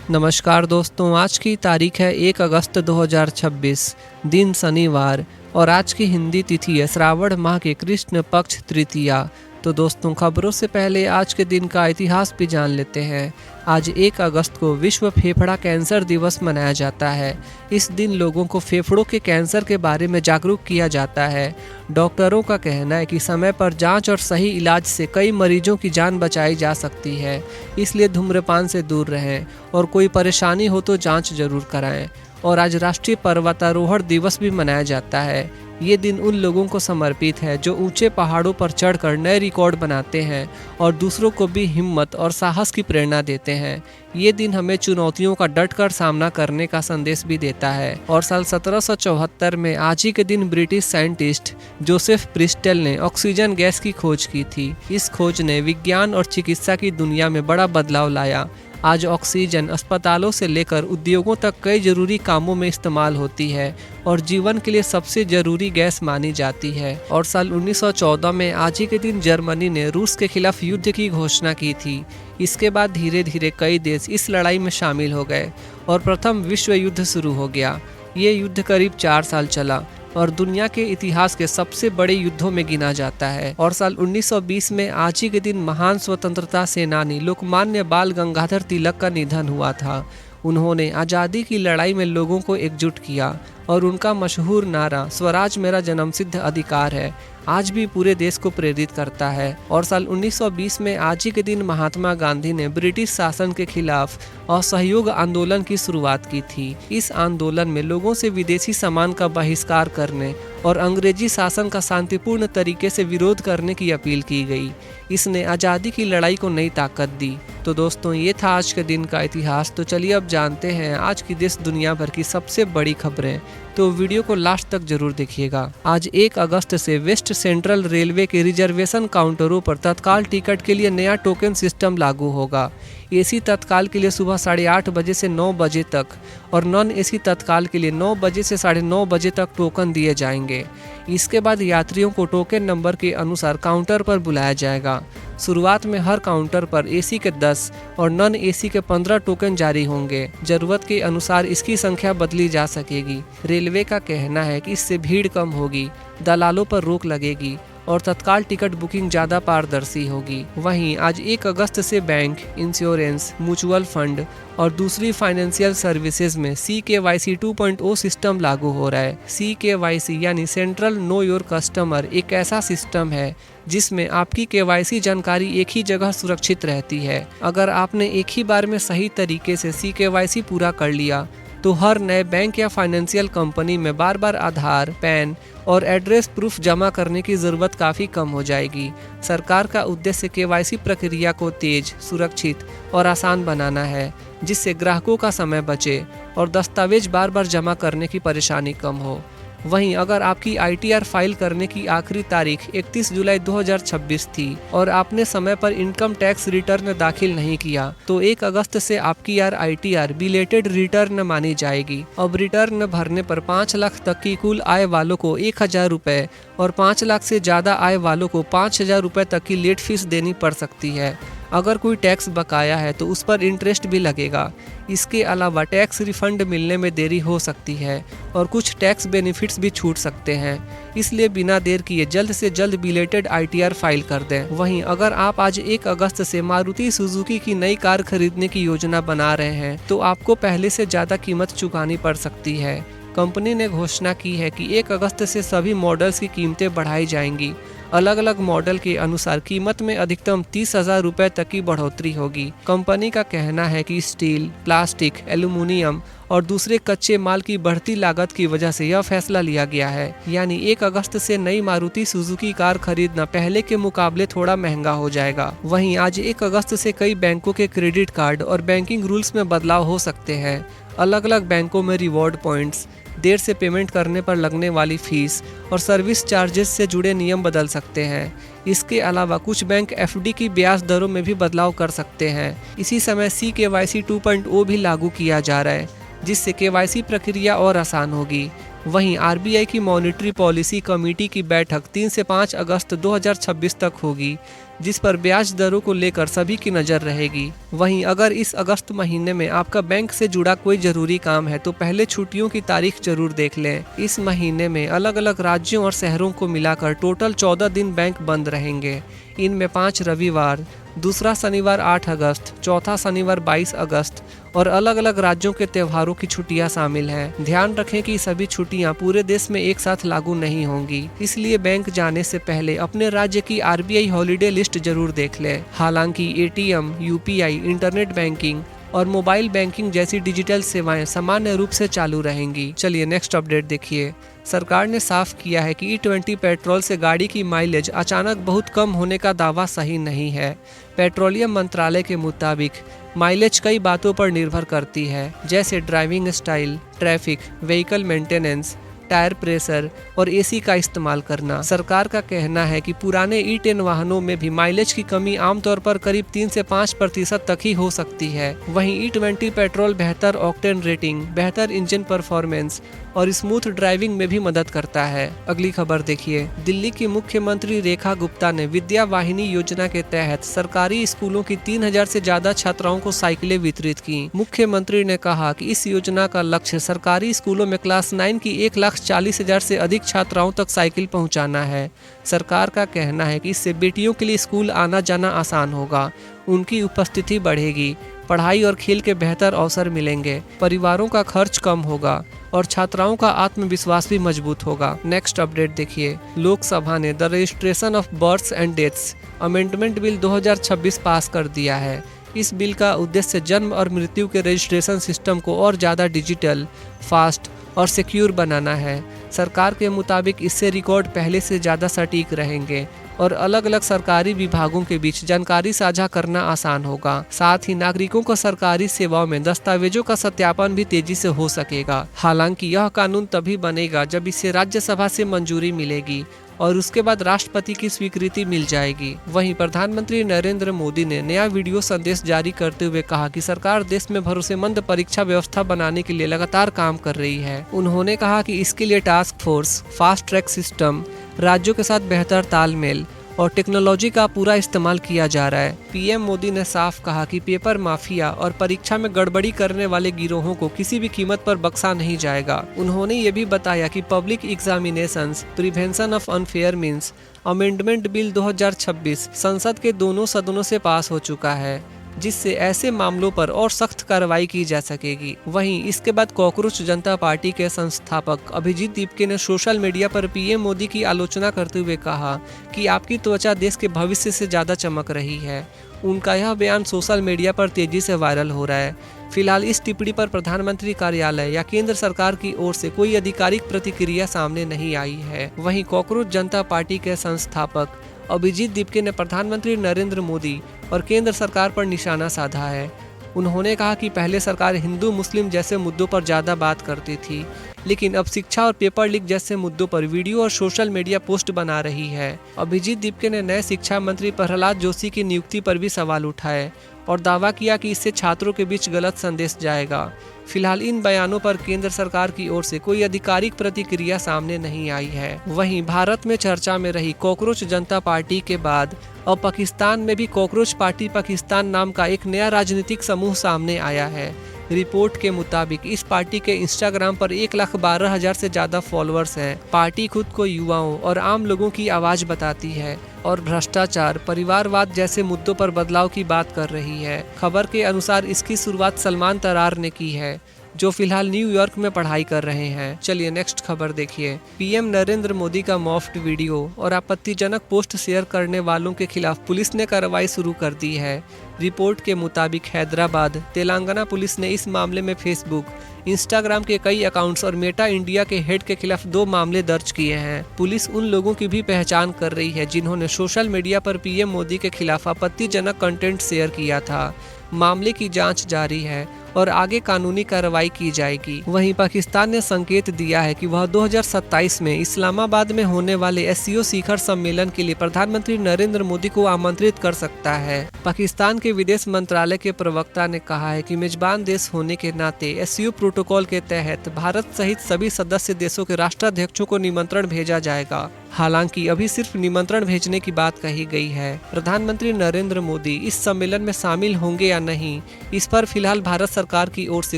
नमस्कार दोस्तों, आज की तारीख है 1 अगस्त 2026, दिन शनिवार और आज की हिंदी तिथि है श्रावण माह के कृष्ण पक्ष तृतीया। तो दोस्तों, खबरों से पहले आज के दिन का इतिहास भी जान लेते हैं। आज 1 अगस्त को विश्व फेफड़ा कैंसर दिवस मनाया जाता है। इस दिन लोगों को फेफड़ों के कैंसर के बारे में जागरूक किया जाता है। डॉक्टरों का कहना है कि समय पर जांच और सही इलाज से कई मरीजों की जान बचाई जा सकती है। इसलिए धूम्रपान से दूर रहें और कोई परेशानी हो तो जांच जरूर कराएं। और आज राष्ट्रीय पर्वतारोहण दिवस भी मनाया जाता है। ये दिन उन लोगों को समर्पित है जो ऊंचे पहाड़ों पर चढ़कर नए रिकॉर्ड बनाते हैं और दूसरों को भी हिम्मत और साहस की प्रेरणा देते हैं। ये दिन हमें चुनौतियों का डटकर सामना करने का संदेश भी देता है। और साल 1774 में आज ही के दिन ब्रिटिश साइंटिस्ट जोसेफ प्रिस्टल ने ऑक्सीजन गैस की खोज की थी। इस खोज ने विज्ञान और चिकित्सा की दुनिया में बड़ा बदलाव लाया। आज ऑक्सीजन अस्पतालों से लेकर उद्योगों तक कई जरूरी कामों में इस्तेमाल होती है और जीवन के लिए सबसे जरूरी गैस मानी जाती है। और साल 1914 में आज ही के दिन जर्मनी ने रूस के खिलाफ युद्ध की घोषणा की थी। इसके बाद धीरे धीरे कई देश इस लड़ाई में शामिल हो गए और प्रथम विश्व युद्ध शुरू हो गया। ये युद्ध करीब 4 साल चला और दुनिया के इतिहास के सबसे बड़े युद्धों में गिना जाता है। और साल 1920 में आज ही के दिन महान स्वतंत्रता सेनानी लोकमान्य बाल गंगाधर तिलक का निधन हुआ था। उन्होंने आज़ादी की लड़ाई में लोगों को एकजुट किया और उनका मशहूर नारा स्वराज मेरा जन्मसिद्ध अधिकार है आज भी पूरे देश को प्रेरित करता है। और साल 1920 में आज ही के दिन महात्मा गांधी ने ब्रिटिश शासन के खिलाफ असहयोग आंदोलन की शुरुआत की थी। इस आंदोलन में लोगों से विदेशी सामान का बहिष्कार करने और अंग्रेजी शासन का शांतिपूर्ण तरीके से विरोध करने की अपील की गई। इसने आज़ादी की लड़ाई को नई ताकत दी। तो दोस्तों, ये था आज के दिन का इतिहास। तो चलिए अब जानते हैं आज की देश दुनिया भर की सबसे बड़ी खबरें। तो वीडियो को लास्ट तक जरूर देखिएगा। आज 1 अगस्त से वेस्ट सेंट्रल रेलवे के रिजर्वेशन काउंटरों पर तत्काल टिकट के लिए नया टोकन सिस्टम लागू होगा। एसी तत्काल के लिए सुबह 8:30 बजे से 9 बजे तक और नॉन एसी तत्काल के लिए 9 बजे से 9:30 बजे तक टोकन दिए जाएंगे। इसके बाद यात्रियों को टोकन नंबर के अनुसार काउंटर पर बुलाया जाएगा। शुरुआत में हर काउंटर पर एसी के 10 और नॉन एसी के 15 टोकन जारी होंगे। जरूरत के अनुसार इसकी संख्या बदली जा सकेगी। रेलवे का कहना है कि इससे भीड़ कम होगी, दलालों पर रोक लगेगी और तत्काल टिकट बुकिंग ज़्यादा पारदर्शी होगी। वहीं आज 1 अगस्त से बैंक, इंश्योरेंस, म्यूचुअल फंड और दूसरी फाइनेंशियल सर्विसेज में CKYC 2.0 सिस्टम लागू हो रहा है। CKYC यानी सेंट्रल नो योर कस्टमर एक ऐसा सिस्टम है जिसमें आपकी KYC जानकारी एक ही जगह सुरक्षित रहती है। अगर आपने एक ही बार में सही तरीके से CKYC पूरा कर लिया तो हर नए बैंक या फाइनेंशियल कंपनी में बार बार आधार, पैन और एड्रेस प्रूफ जमा करने की ज़रूरत काफ़ी कम हो जाएगी। सरकार का उद्देश्य KYC प्रक्रिया को तेज, सुरक्षित और आसान बनाना है, जिससे ग्राहकों का समय बचे और दस्तावेज बार बार जमा करने की परेशानी कम हो। वहीं अगर आपकी ITR फाइल करने की आखिरी तारीख 31 जुलाई 2026 थी और आपने समय पर इनकम टैक्स रिटर्न दाखिल नहीं किया तो 1 अगस्त से आपकी ITR बिलेटेड रिटर्न मानी जाएगी। अब रिटर्न भरने पर 5 लाख तक की कुल आय वालों को 1000 रुपये और 5 लाख से ज़्यादा आय वालों को 5000 रुपये तक की लेट फीस देनी पड़ सकती है। अगर कोई टैक्स बकाया है तो उस पर इंटरेस्ट भी लगेगा। इसके अलावा टैक्स रिफंड मिलने में देरी हो सकती है और कुछ टैक्स बेनिफिट्स भी छूट सकते हैं। इसलिए बिना देर किए जल्द से जल्द बिलेटेड ITR फाइल कर दें। वहीं अगर आप आज 1 अगस्त से मारुति सुजुकी की नई कार खरीदने की योजना बना रहे हैं तो आपको पहले से ज़्यादा कीमत चुकानी पड़ सकती है। कंपनी ने घोषणा की है कि 1 अगस्त से सभी मॉडल्स की कीमतें बढ़ाई जाएंगी। अलग अलग मॉडल के अनुसार कीमत में अधिकतम 30,000 रुपये तक की बढ़ोतरी होगी। कंपनी का कहना है कि स्टील, प्लास्टिक, एल्यूमिनियम और दूसरे कच्चे माल की बढ़ती लागत की वजह से यह फैसला लिया गया है। यानी 1 अगस्त से नई मारुति सुजुकी कार खरीदना पहले के मुकाबले थोड़ा महंगा हो जाएगा। वहीं आज 1 अगस्त से कई बैंकों के क्रेडिट कार्ड और बैंकिंग रूल्स में बदलाव हो सकते हैं। अलग अलग बैंकों में रिवॉर्ड पॉइंट्स, देर से पेमेंट करने पर लगने वाली फीस और सर्विस चार्जेस से जुड़े नियम बदल सकते हैं। इसके अलावा कुछ बैंक FD की ब्याज दरों में भी बदलाव कर सकते हैं। इसी समय CKYC 2.0 भी लागू किया जा रहा है। जिससे केवाईसी प्रक्रिया और आसान होगी। वहीं आरबीआई की मॉनेटरी पॉलिसी कमेटी की बैठक 3 से 5 अगस्त 2026 तक होगी, जिस पर ब्याज दरों को लेकर सभी की नज़र रहेगी। वहीं अगर इस अगस्त महीने में आपका बैंक से जुड़ा कोई ज़रूरी काम है तो पहले छुट्टियों की तारीख जरूर देख लें। इस महीने में अलग अलग राज्यों और शहरों को मिलाकर टोटल 14 दिन बैंक बंद रहेंगे। इनमें 5 रविवार, दूसरा शनिवार 8 अगस्त, चौथा शनिवार 22 अगस्त और अलग अलग राज्यों के त्योहारों की छुट्टियां शामिल हैं। ध्यान रखें कि सभी छुट्टियां पूरे देश में एक साथ लागू नहीं होंगी, इसलिए बैंक जाने से पहले अपने राज्य की आरबीआई हॉलिडे लिस्ट जरूर देख लें। हालांकि एटीएम, यूपीआई, इंटरनेट बैंकिंग और मोबाइल बैंकिंग जैसी डिजिटल सेवाएं सामान्य रूप से चालू रहेंगी। चलिए नेक्स्ट अपडेट देखिए। सरकार ने साफ किया है कि E20 पेट्रोल से गाड़ी की माइलेज अचानक बहुत कम होने का दावा सही नहीं है। पेट्रोलियम मंत्रालय के मुताबिक माइलेज कई बातों पर निर्भर करती है, जैसे driving style, traffic, vehicle maintenance, tyre pressure और एसी का इस्तेमाल करना। सरकार का कहना है कि पुराने E10 वाहनों में भी माइलेज की कमी आमतौर पर करीब 3 से 5% तक ही हो सकती है। वहीं E20 पेट्रोल बेहतर ऑक्टेन रेटिंग, बेहतर इंजन परफॉर्मेंस और स्मूथ ड्राइविंग में भी मदद करता है। अगली खबर देखिए। दिल्ली की मुख्यमंत्री रेखा गुप्ता ने विद्या वाहिनी योजना के तहत सरकारी स्कूलों की 3000 से ज्यादा छात्राओं को साइकिलें वितरित की। मुख्यमंत्री ने कहा कि इस योजना का लक्ष्य सरकारी स्कूलों में क्लास 9 की 1,40,000 से अधिक छात्राओं तक साइकिल पहुंचाना है। सरकार का कहना है कि इससे बेटियों के लिए स्कूल आना जाना आसान होगा, उनकी उपस्थिति बढ़ेगी, पढ़ाई और खेल के बेहतर अवसर मिलेंगे, परिवारों का खर्च कम होगा और छात्राओं का आत्मविश्वास भी मजबूत होगा। नेक्स्ट अपडेट देखिए। लोकसभा ने the registration of births and deaths amendment bill 2026 pass कर दिया है। इस बिल का उद्देश्य जन्म और मृत्यु के रजिस्ट्रेशन सिस्टम को और ज़्यादा डिजिटल, फास्ट और सिक्योर बनाना है। सरकार के मुताबिक इससे रिकॉर्ड पहले से ज़्यादा सटीक रहेंगे और अलग अलग सरकारी विभागों के बीच जानकारी साझा करना आसान होगा। साथ ही नागरिकों को सरकारी सेवाओं में दस्तावेजों का सत्यापन भी तेजी से हो सकेगा। हालांकि यह कानून तभी बनेगा जब इसे राज्यसभा से मंजूरी मिलेगी और उसके बाद राष्ट्रपति की स्वीकृति मिल जाएगी। वहीं प्रधानमंत्री नरेंद्र मोदी ने नया वीडियो संदेश जारी करते हुए कहा कि सरकार देश में भरोसेमंद परीक्षा व्यवस्था बनाने के लिए लगातार काम कर रही है। उन्होंने कहा कि इसके लिए task force, fast track system, राज्यों के साथ बेहतर तालमेल और टेक्नोलॉजी का पूरा इस्तेमाल किया जा रहा है। पीएम मोदी ने साफ कहा कि पेपर माफिया और परीक्षा में गड़बड़ी करने वाले गिरोहों को किसी भी कीमत पर बख्शा नहीं जाएगा। उन्होंने ये भी बताया कि public examinations prevention of unfair means amendment bill 2026 संसद के दोनों सदनों से पास हो चुका है, जिससे ऐसे मामलों पर और सख्त कार्रवाई की जा सकेगी। वहीं इसके बाद कॉकरोच जनता पार्टी के संस्थापक अभिजीत दीपके ने सोशल मीडिया पर पीएम मोदी की आलोचना करते हुए कहा कि आपकी त्वचा देश के भविष्य से ज़्यादा चमक रही है। उनका यह बयान सोशल मीडिया पर तेजी से वायरल हो रहा है। फिलहाल इस टिप्पणी पर प्रधानमंत्री कार्यालय या केंद्र सरकार की ओर से कोई आधिकारिक प्रतिक्रिया सामने नहीं आई है। वहीं कॉकरोच जनता पार्टी के संस्थापक अभिजीत दीपके ने प्रधानमंत्री नरेंद्र मोदी और केंद्र सरकार पर निशाना साधा है। उन्होंने कहा कि पहले सरकार हिंदू मुस्लिम जैसे मुद्दों पर ज़्यादा बात करती थी, लेकिन अब शिक्षा और पेपर लीक जैसे मुद्दों पर वीडियो और सोशल मीडिया पोस्ट बना रही है। अभिजीत दीपके ने नए शिक्षा मंत्री प्रहलाद जोशी की नियुक्ति पर भी सवाल उठाए और दावा किया कि इससे छात्रों के बीच गलत संदेश जाएगा। फिलहाल इन बयानों पर केंद्र सरकार की ओर से कोई आधिकारिक प्रतिक्रिया सामने नहीं आई है। वहीं भारत में चर्चा में रही कॉकरोच जनता पार्टी के बाद अब पाकिस्तान में भी कॉकरोच पार्टी पाकिस्तान नाम का एक नया राजनीतिक समूह सामने आया है। रिपोर्ट के मुताबिक इस पार्टी के इंस्टाग्राम पर 1,12,000 से ज़्यादा फॉलोअर्स हैं। पार्टी खुद को युवाओं और आम लोगों की आवाज़ बताती है और भ्रष्टाचार, परिवारवाद जैसे मुद्दों पर बदलाव की बात कर रही है। खबर के अनुसार इसकी शुरुआत सलमान तरार ने की है, जो फिलहाल न्यूयॉर्क में पढ़ाई कर रहे हैं। चलिए नेक्स्ट खबर देखिए। पीएम नरेंद्र मोदी का मॉफ्ड वीडियो और आपत्तिजनक पोस्ट शेयर करने वालों के खिलाफ पुलिस ने कार्रवाई शुरू कर दी है। रिपोर्ट के मुताबिक हैदराबाद, तेलंगाना पुलिस ने इस मामले में फेसबुक, इंस्टाग्राम के कई अकाउंट्स और मेटा इंडिया के हेड के खिलाफ 2 मामले दर्ज किए हैं। पुलिस उन लोगों की भी पहचान कर रही है जिन्होंने सोशल मीडिया पर पीएम मोदी के खिलाफ आपत्तिजनक कंटेंट शेयर किया था। मामले की जांच जारी है और आगे कानूनी कार्रवाई की जाएगी। वहीं पाकिस्तान ने संकेत दिया है कि वह 2027 में इस्लामाबाद में होने वाले एससीओ शिखर सम्मेलन के लिए प्रधानमंत्री नरेंद्र मोदी को आमंत्रित कर सकता है। पाकिस्तान के विदेश मंत्रालय के प्रवक्ता ने कहा है कि मेजबान देश होने के नाते एससीओ प्रोटोकॉल के तहत भारत सहित सभी सदस्य देशों के राष्ट्राध्यक्षों को निमंत्रण भेजा जाएगा। हालांकि अभी सिर्फ निमंत्रण भेजने की बात कही गई है। प्रधानमंत्री नरेंद्र मोदी इस सम्मेलन में शामिल होंगे या नहीं, इस पर फिलहाल भारत सरकार की ओर से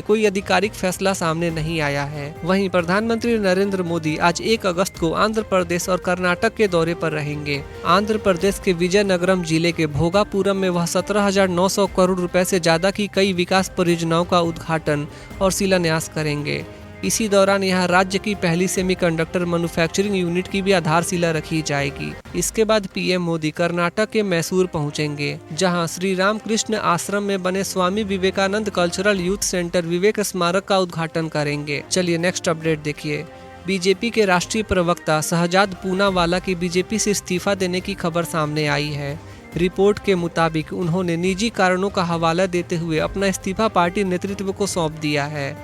कोई आधिकारिक फैसला सामने नहीं आया है। वहीं प्रधानमंत्री नरेंद्र मोदी आज 1 अगस्त को आंध्र प्रदेश और कर्नाटक के दौरे पर रहेंगे। आंध्र प्रदेश के विजयनगरम जिले के भोगापुरम में वह 17,900 करोड़ रुपए से ज्यादा की कई विकास परियोजनाओं का उद्घाटन और शिलान्यास करेंगे। इसी दौरान यहाँ राज्य की पहली सेमीकंडक्टर मैन्युफैक्चरिंग यूनिट की भी आधारशिला रखी जाएगी। इसके बाद पीएम मोदी कर्नाटक के मैसूर पहुंचेंगे, जहां श्री रामकृष्ण आश्रम में बने Swami Vivekananda cultural youth centre विवेक स्मारक का उद्घाटन करेंगे। चलिए नेक्स्ट अपडेट देखिए। बीजेपी के राष्ट्रीय प्रवक्ता शहजाद पूनावाला की बीजेपी से इस्तीफा देने की खबर सामने आई है। रिपोर्ट के मुताबिक उन्होंने निजी कारणों का हवाला देते हुए अपना इस्तीफा पार्टी नेतृत्व को सौंप दिया है।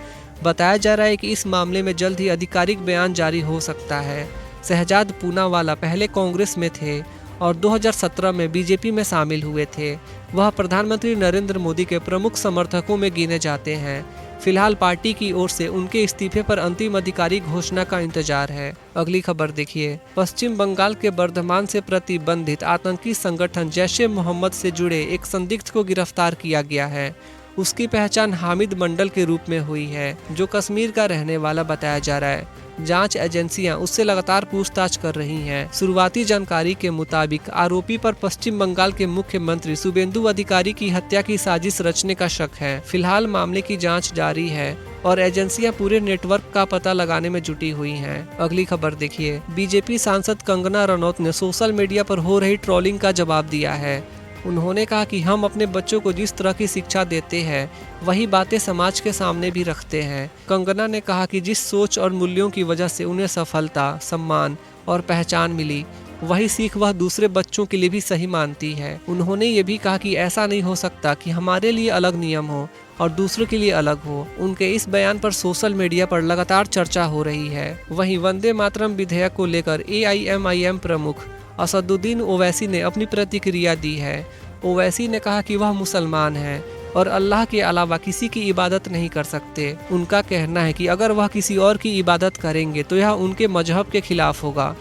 बताया जा रहा है कि इस मामले में जल्द ही आधिकारिक बयान जारी हो सकता है। शहजाद पूनावाला पहले कांग्रेस में थे और 2017 में बीजेपी में शामिल हुए थे। वह प्रधानमंत्री नरेंद्र मोदी के प्रमुख समर्थकों में गिने जाते हैं। फिलहाल पार्टी की ओर से उनके इस्तीफे पर अंतिम आधिकारिक घोषणा का इंतजार है। अगली खबर देखिए। पश्चिम बंगाल के बर्धमान से प्रतिबंधित आतंकी संगठन जैश-ए-मोहम्मद से जुड़े एक संदिग्ध को गिरफ्तार किया गया है। उसकी पहचान हामिद मंडल के रूप में हुई है, जो कश्मीर का रहने वाला बताया जा रहा है। जांच एजेंसियां उससे लगातार पूछताछ कर रही हैं। शुरुआती जानकारी के मुताबिक आरोपी पर पश्चिम बंगाल के मुख्यमंत्री शुभेंदु अधिकारी की हत्या की साजिश रचने का शक है। फिलहाल मामले की जांच जारी है और एजेंसियां पूरे नेटवर्क का पता लगाने में जुटी हुई हैं। अगली खबर देखिए। बीजेपी सांसद कंगना रनौत ने सोशल मीडिया पर हो रही ट्रोलिंग का जवाब दिया है। उन्होंने कहा कि हम अपने बच्चों को जिस तरह की शिक्षा देते हैं वही बातें समाज के सामने भी रखते हैं। कंगना ने कहा कि जिस सोच और मूल्यों की वजह से उन्हें सफलता, सम्मान और पहचान मिली, वही सीख वह दूसरे बच्चों के लिए भी सही मानती है। उन्होंने ये भी कहा कि ऐसा नहीं हो सकता कि हमारे लिए अलग नियम हो और दूसरों के लिए अलग हो। उनके इस बयान पर सोशल मीडिया पर लगातार चर्चा हो रही है। वहीं वंदे मातरम विधेयक को लेकर AIMIM प्रमुख असदुद्दीन ओवैसी ने अपनी प्रतिक्रिया दी है। ओवैसी ने कहा कि वह मुसलमान है और अल्लाह के अलावा किसी की इबादत नहीं कर सकते। उनका कहना है कि अगर वह किसी और की इबादत करेंगे तो यह उनके मजहब के खिलाफ होगा।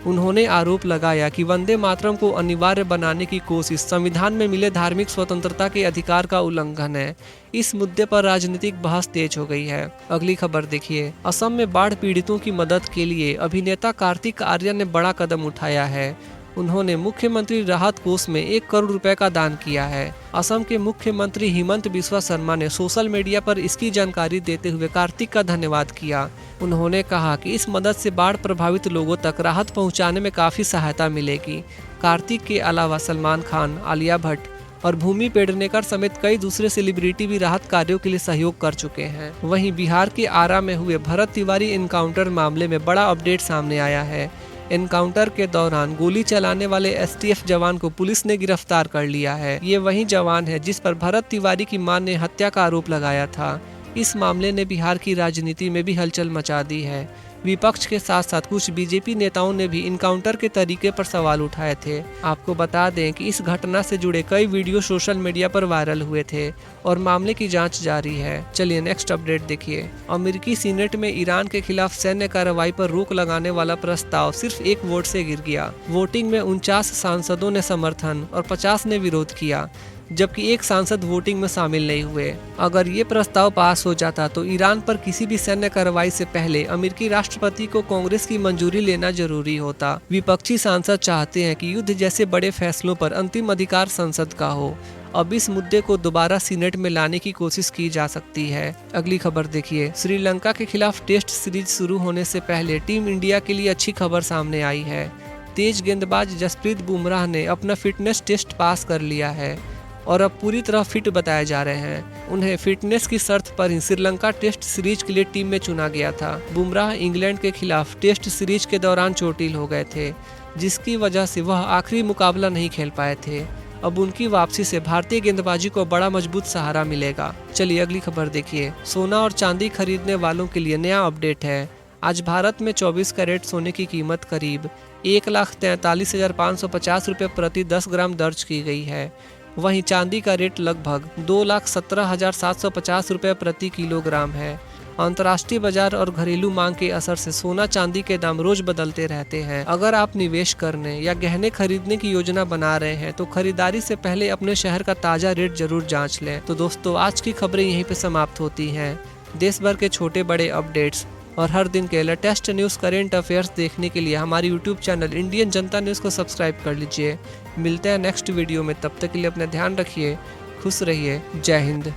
उन्होंने आरोप लगाया कि वंदे मातरम को अनिवार्य बनाने की कोशिश संविधान में मिले धार्मिक स्वतंत्रता के अधिकार का उल्लंघन है। इस मुद्दे पर राजनीतिक बहस तेज हो गई है। अगली खबर देखिए। असम में बाढ़ पीड़ितों की मदद के लिए अभिनेता कार्तिक आर्यन ने बड़ा कदम उठाया है। उन्होंने मुख्यमंत्री राहत कोष में 1 करोड़ रुपए का दान किया है। असम के मुख्यमंत्री हिमंत बिस्वा शर्मा ने सोशल मीडिया पर इसकी जानकारी देते हुए कार्तिक का धन्यवाद किया। उन्होंने कहा कि इस मदद से बाढ़ प्रभावित लोगों तक राहत पहुंचाने में काफी सहायता मिलेगी। कार्तिक के अलावा सलमान खान, आलिया भट्ट और भूमि पेडनेकर समेत कई दूसरे सेलिब्रिटी भी राहत कार्यों के लिए सहयोग कर चुके हैं। वहीं बिहार के आरा में हुए भरत तिवारी एनकाउंटर मामले में बड़ा अपडेट सामने आया है। एनकाउंटर के दौरान गोली चलाने वाले STF जवान को पुलिस ने गिरफ्तार कर लिया है। ये वही जवान है जिस पर भरत तिवारी की मां ने हत्या का आरोप लगाया था। इस मामले ने बिहार की राजनीति में भी हलचल मचा दी है। विपक्ष के साथ साथ कुछ बीजेपी नेताओं ने भी इनकाउंटर के तरीके पर सवाल उठाए थे। आपको बता दें कि इस घटना से जुड़े कई वीडियो सोशल मीडिया पर वायरल हुए थे और मामले की जांच जारी है। चलिए नेक्स्ट अपडेट देखिए। अमेरिकी सीनेट में ईरान के खिलाफ सैन्य कार्रवाई पर रोक लगाने वाला प्रस्ताव सिर्फ 1 वोट से गिर गया। वोटिंग में 49 सांसदों ने समर्थन और 50 ने विरोध किया, जबकि 1 सांसद वोटिंग में शामिल नहीं हुए। अगर ये प्रस्ताव पास हो जाता तो ईरान पर किसी भी सैन्य कार्रवाई से पहले अमेरिकी राष्ट्रपति को कांग्रेस की मंजूरी लेना जरूरी होता। विपक्षी सांसद चाहते हैं कि युद्ध जैसे बड़े फैसलों पर अंतिम अधिकार संसद का हो। अब इस मुद्दे को दोबारा सीनेट में लाने की कोशिश की जा सकती है। अगली खबर देखिए। श्रीलंका के खिलाफ टेस्ट सीरीज शुरू होने से पहले टीम इंडिया के लिए अच्छी खबर सामने आई है। तेज गेंदबाज जसप्रीत बुमराह ने अपना फिटनेस टेस्ट पास कर लिया है और अब पूरी तरह फिट बताए जा रहे हैं। उन्हें फिटनेस की शर्त पर ही श्रीलंका टेस्ट सीरीज के लिए टीम में चुना गया था। बुमराह इंग्लैंड के खिलाफ टेस्ट सीरीज के दौरान चोटिल हो गए थे, जिसकी वजह से वह आखिरी मुकाबला नहीं खेल पाए थे। अब उनकी वापसी से भारतीय गेंदबाजी को बड़ा मजबूत सहारा मिलेगा। चलिए अगली खबर देखिए। सोना और चांदी खरीदने वालों के लिए नया अपडेट है। आज भारत में 24 कैरेट सोने की कीमत करीब 1,43,550 रुपये प्रति 10 ग्राम दर्ज की गई है। वहीं चांदी का रेट लगभग 2,17,750 रुपये प्रति किलोग्राम है। अंतर्राष्ट्रीय बाजार और घरेलू मांग के असर से सोना चांदी के दाम रोज बदलते रहते हैं। अगर आप निवेश करने या गहने खरीदने की योजना बना रहे हैं तो खरीदारी से पहले अपने शहर का ताजा रेट जरूर जांच लें। तो दोस्तों, आज की खबरें यहीं पे समाप्त होती हैं। देश भर के छोटे बड़े अपडेट्स और हर दिन के लेटेस्ट न्यूज़, करेंट अफेयर्स देखने के लिए हमारे यूट्यूब चैनल इंडियन जनता न्यूज़ को सब्सक्राइब कर लीजिए। मिलते हैं नेक्स्ट वीडियो में, तब तक के लिए अपना ध्यान रखिए, खुश रहिए। जय हिंद।